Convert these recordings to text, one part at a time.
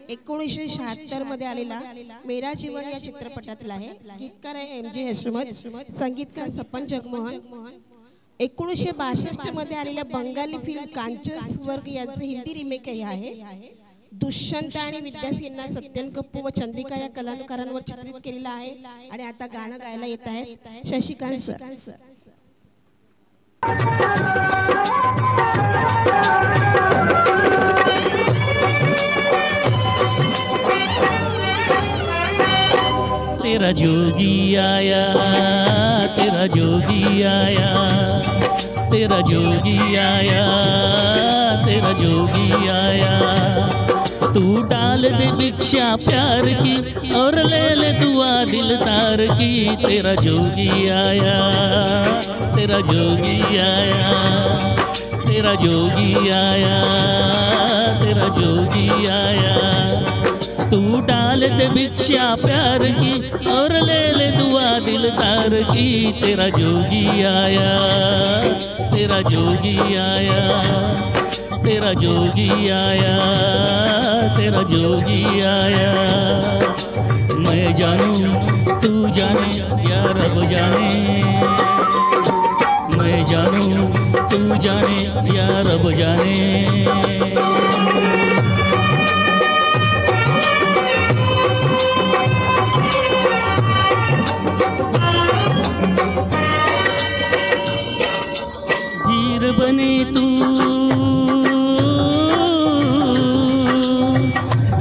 1976 मध्ये आलेला मेरा जीवन या चित्रपटातला आहे। गीतकार आहे MG हशमत, संगीतकार सपन जगमोहन। 1962 मध्ये आलेल्या बंगाली फिल्म कांचन स्वर्ग यांचे हिंदी रिमेक आहे। दुष्यंत आणि विद्यासिन्हा, सत्यन कपूर व चंद्रिका या कलाकारांवर चित्रित केलेला आहे। आणि आता गाणं गायला येत आहे शशिकांत सर। तेरा जोगी आया, तेरा जोगी आया, तेरा जोगी आया, तेरा जोगी आया। तू डाल दे भिक्षा प्यार की और ले ले दुआ दिलदार की। तेरा जोगी आया, तेरा जोगी आया, तेरा जोगी आया, तेरा जोगी आया। तू डाल दे भिक्षा प्यार की और ले ले दुआ दिलदार की। तेरा जोगी आया, तेरा जोगी आया, तेरा जोगी आया, तेरा जोगी आया। मैं जानूं तू जाने या रब जाने, मैं जानूं तू जाने या रब जाने। हीर बने तू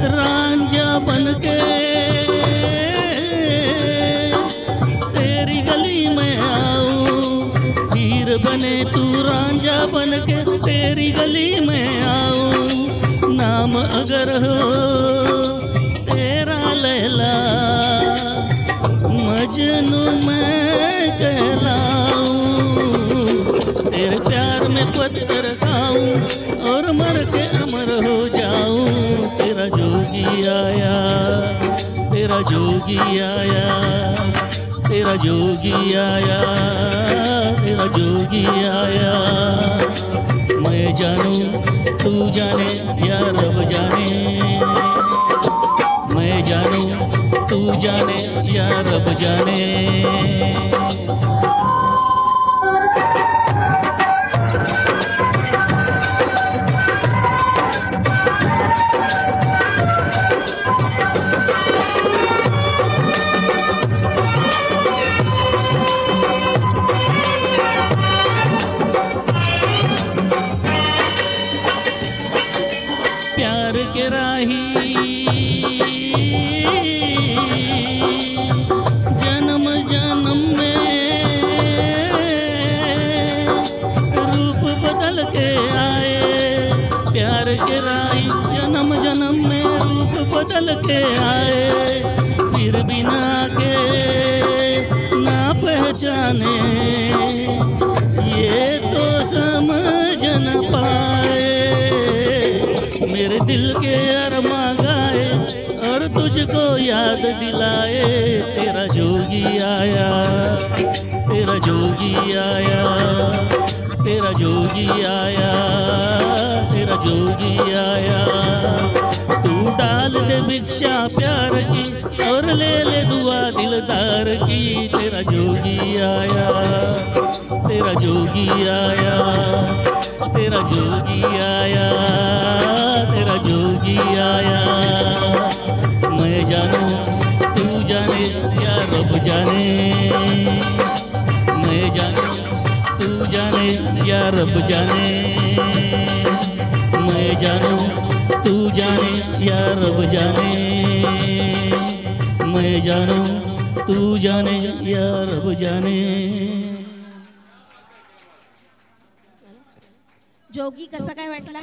रांझा बनके, तेरी गली में आऊं। हीर बने तू रांझा बनके, तेरी गली में आऊं। नाम अगर हो तेरा लैला, मजनू मैं कहलाऊं। तेरे प्यार में पत्थर खाऊं और मर के अमर हो जाऊं। तेरा जोगी आया, तेरा जोगी आया, तेरा जोगी आया, तेरा जोगी आया। मैं जानूं तू जाने या रब जाने, मैं जानूं तू जाने या रब जाने। प्यार के राही जन्म जन्म में रूप बदल के आए। प्यार के राही जन्म जन्म में रूप बदल के आए। फिर बिना के ना पहचाने, ये तो समझ न पाए। मेरे दिल के अरमा गाए और तुझको याद दिलाए। तेरा जोगी आया, तेरा जोगी आया, तेरा जोगी आया, तेरा जोगी आया। तू डाल दे भिक्षा प्यार की और ले ले दुआ दिलदार की। तेरा जोगी आया, तेरा जोगी आया, तेरा जोगी आया, तेरा जोगी आया। मैं जानूं तू जाने या रब जाने, मैं जानूं तू जाने या रब जाने। मैं जानूं तू जाने या रब जाने, मैं जानूं तू जाने या रब जाने। जोगी कसा काय वाटला?